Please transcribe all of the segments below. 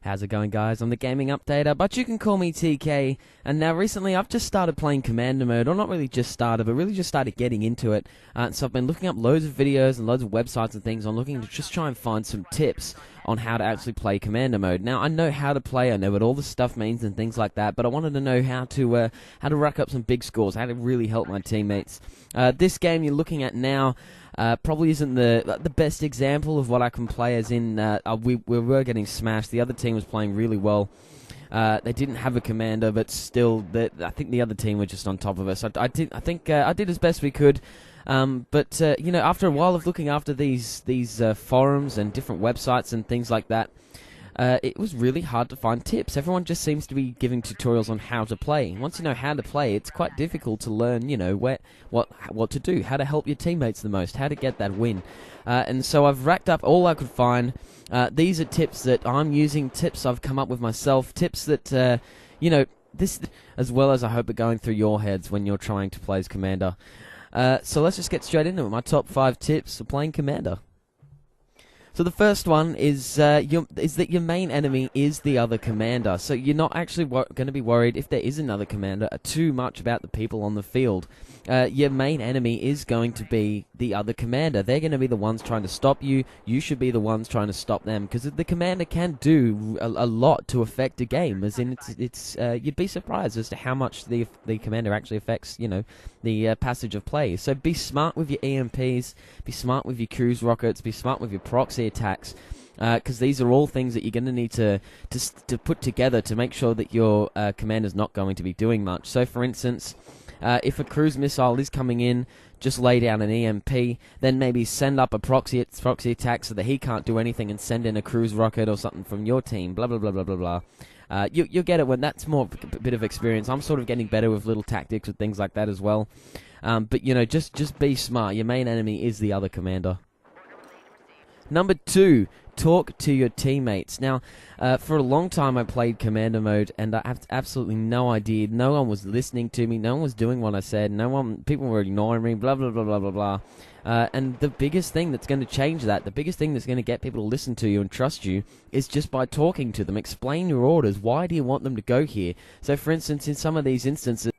How's it going, guys? I'm the Gaming Updater, but you can call me TK. And now recently I've just started playing Commander Mode, or not really just started, but really just started getting into it. So I've been looking up loads of videos and loads of websites and things. I'm looking to just try and find some tips on how to actually play Commander Mode. Now, I know how to play, I know what all the stuff means and things like that, but I wanted to know how to rack up some big scores, how to really help my teammates. This game you're looking at now probably isn't the best example of what I can play, as in we were getting smashed. The other team was playing really well. They didn't have a commander, but still, I think the other team were just on top of us. I think I did as best we could. But you know, after a while of looking after these forums and different websites and things like that, it was really hard to find tips. Everyone just seems to be giving tutorials on how to play. Once you know how to play, it's quite difficult to learn, you know, what to do, how to help your teammates the most, how to get that win. And so I've racked up all I could find. These are tips that I'm using, tips I've come up with myself, tips that, you know, this, as well as I hope are going through your heads when you're trying to play as Commander. So let's just get straight into it. My top 5 tips for playing Commander. So the first one is that your main enemy is the other commander. So you're not actually going to be worried if there is another commander too much about the people on the field. Your main enemy is going to be the other commander. They're going to be the ones trying to stop you. You should be the ones trying to stop them, because the commander can do a lot to affect a game. As in, you'd be surprised as to how much the commander actually affects, you know, the passage of play. So be smart with your EMPs. Be smart with your cruise rockets. Be smart with your proxy attacks, because these are all things that you're going to need to put together to make sure that your commander's not going to be doing much. So, for instance, if a cruise missile is coming in, just lay down an EMP, then maybe send up a proxy attack so that he can't do anything, and send in a cruise rocket or something from your team. Blah blah blah blah blah blah. You'll get it when that's more a bit of experience. I'm sort of getting better with little tactics with things like that as well. But you know, just be smart. Your main enemy is the other commander. Number 2, talk to your teammates. Now, for a long time I played Commander Mode, and I have absolutely no idea. No one was listening to me. No one was doing what I said. People were ignoring me. Blah blah blah blah blah blah. And the biggest thing that's going to change that, the biggest thing that's going to get people to listen to you and trust you, is just by talking to them. Explain your orders. Why do you want them to go here? So, for instance, in some of these instances.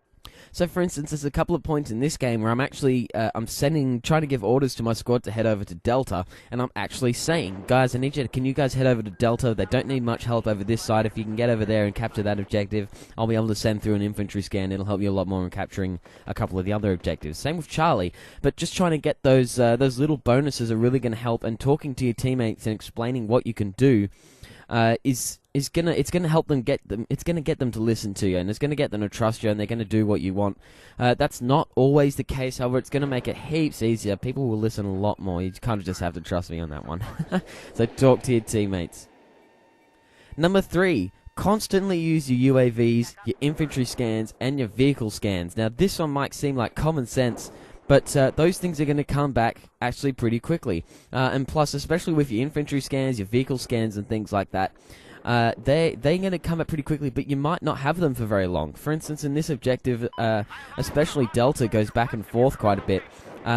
So, for instance, there's a couple of points in this game where I'm actually, trying to give orders to my squad to head over to Delta, and I'm actually saying, guys, can you guys head over to Delta? They don't need much help over this side. If you can get over there and capture that objective, I'll be able to send through an infantry scan. It'll help you a lot more in capturing a couple of the other objectives. Same with Charlie, but just trying to get those little bonuses are really going to help, and talking to your teammates and explaining what you can do it's gonna help them it's gonna get them to listen to you, and it's gonna get them to trust you, and they're gonna do what you want. That's not always the case, however. It's gonna make it heaps easier. People will listen a lot more. You kind of just have to trust me on that one. So talk to your teammates. Number 3. Constantly use your UAVs, your infantry scans, and your vehicle scans. Now, this one might seem like common sense, but those things are going to come back actually pretty quickly. And plus, especially with your infantry scans, your vehicle scans, and things like that, they're going to come back pretty quickly, but you might not have them for very long. For instance, in this objective, especially Delta goes back and forth quite a bit.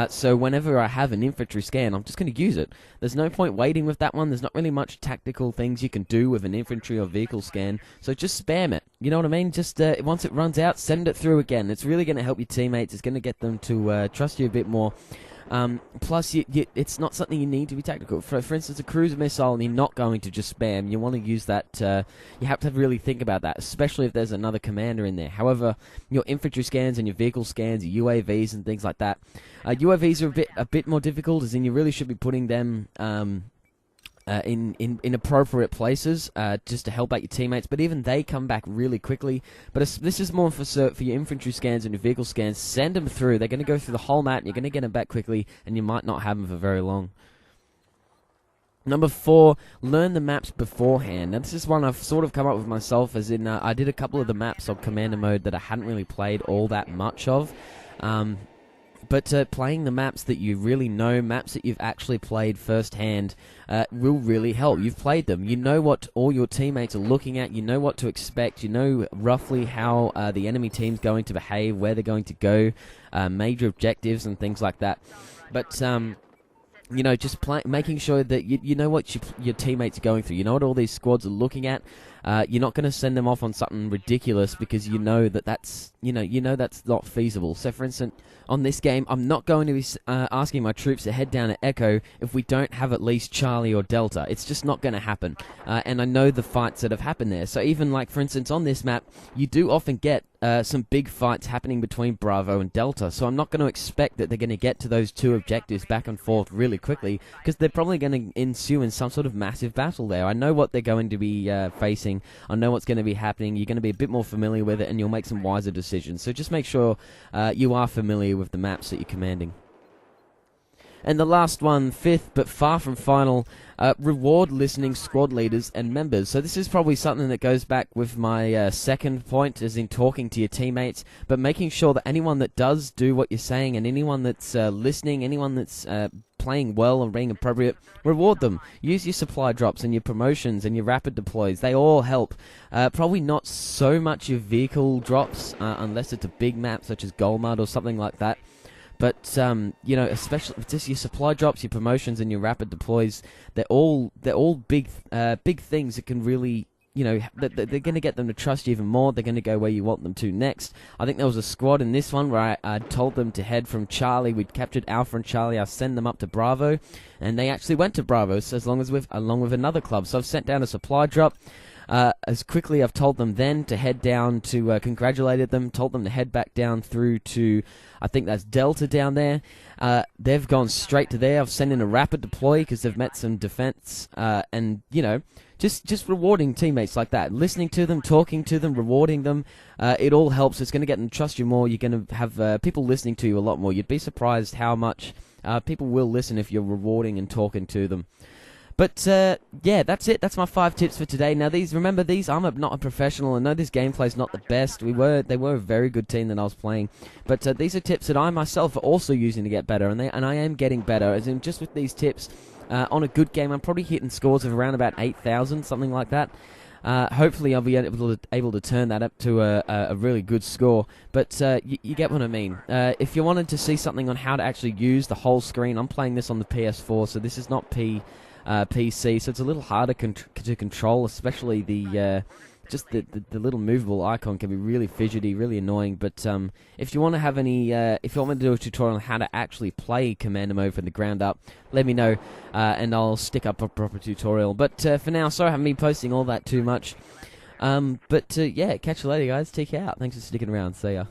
So whenever I have an infantry scan, I'm just going to use it. There's no point waiting with that one. There's not really much tactical things you can do with an infantry or vehicle scan, so just spam it. You know what I mean? Just once it runs out, send it through again. It's really going to help your teammates. It's going to get them to trust you a bit more. Plus, it's not something you need to be tactical. For instance, a cruise missile, and you're not going to just spam. You want to use that. You have to really think about that, especially if there's another commander in there. However, your infantry scans and your vehicle scans, your UAVs and things like that. UAVs are a bit more difficult, as in you really should be putting them in appropriate places just to help out your teammates, but even they come back really quickly. But this is more for your infantry scans and your vehicle scans. Send them through. They're going to go through the whole map, and you're going to get them back quickly, and you might not have them for very long. Number 4, learn the maps beforehand. Now, this is one I've sort of come up with myself, as in I did a couple of the maps of Commander Mode that I hadn't really played all that much of. But playing the maps that you really know, maps that you've actually played firsthand, will really help. You've played them. You know what all your teammates are looking at. You know what to expect. You know roughly how the enemy team's going to behave, where they're going to go, major objectives and things like that. But you know, just making sure that you know what your teammates are going through. You know what all these squads are looking at. You're not going to send them off on something ridiculous because you know that's that's not feasible. So, for instance, on this game, I'm not going to be asking my troops to head down to Echo if we don't have at least Charlie or Delta. It's just not going to happen. And I know the fights that have happened there. So even like, for instance, on this map, you do often get some big fights happening between Bravo and Delta. So I'm not going to expect that they're going to get to those two objectives back and forth really quickly, because they're probably going to ensue in some sort of massive battle there. I know what they're going to be facing. I know what's going to be happening. You're going to be a bit more familiar with it, and you'll make some wiser decisions. So just make sure you are familiar with the maps that you're commanding. And the last one, fifth but far from final, reward listening squad leaders and members. So this is probably something that goes back with my second point, as in talking to your teammates, but making sure that anyone that does do what you're saying, and anyone that's listening, anyone that's playing well and being appropriate, reward them. Use your supply drops and your promotions and your rapid deploys. They all help. Probably not so much your vehicle drops, unless it's a big map such as Golmud or something like that. But you know, especially just your supply drops, your promotions, and your rapid deploys, they're all big things that can really, you know, they're going to get them to trust you even more. They're going to go where you want them to next. I think there was a squad in this one where I told them to head from Charlie. We'd captured Alpha and Charlie. I send them up to Bravo, and they actually went to Bravo, so along with another club. So I've sent down a supply drop. As quickly, I've told them then to head down to, congratulated them, told them to head back down through to, I think that's Delta down there. They've gone straight to there. I've sent in a rapid deploy because they've met some defense, and, you know, just rewarding teammates like that. Listening to them, talking to them, rewarding them, it all helps. It's going to get them to trust you more. You're going to have people listening to you a lot more. You'd be surprised how much people will listen if you're rewarding and talking to them. But, yeah, that's it. That's my 5 tips for today. Now, remember, I'm not a professional. I know this gameplay's not the best. They were a very good team that I was playing. But these are tips that I myself are also using to get better, and I am getting better. As in, just with these tips, on a good game, I'm probably hitting scores of around about 8,000, something like that. Hopefully I'll be able to turn that up to a really good score. But you get what I mean. If you wanted to see something on how to actually use the whole screen, I'm playing this on the PS4, so this is not PC, so it's a little harder to control, especially the little movable icon can be really fidgety, really annoying. But if you want to have if you want me to do a tutorial on how to actually play Commander Mode from the ground up, let me know, and I'll stick up a proper tutorial. But for now, sorry I haven't been posting all that too much. Yeah, catch you later, guys. Take care out. Thanks for sticking around. See ya.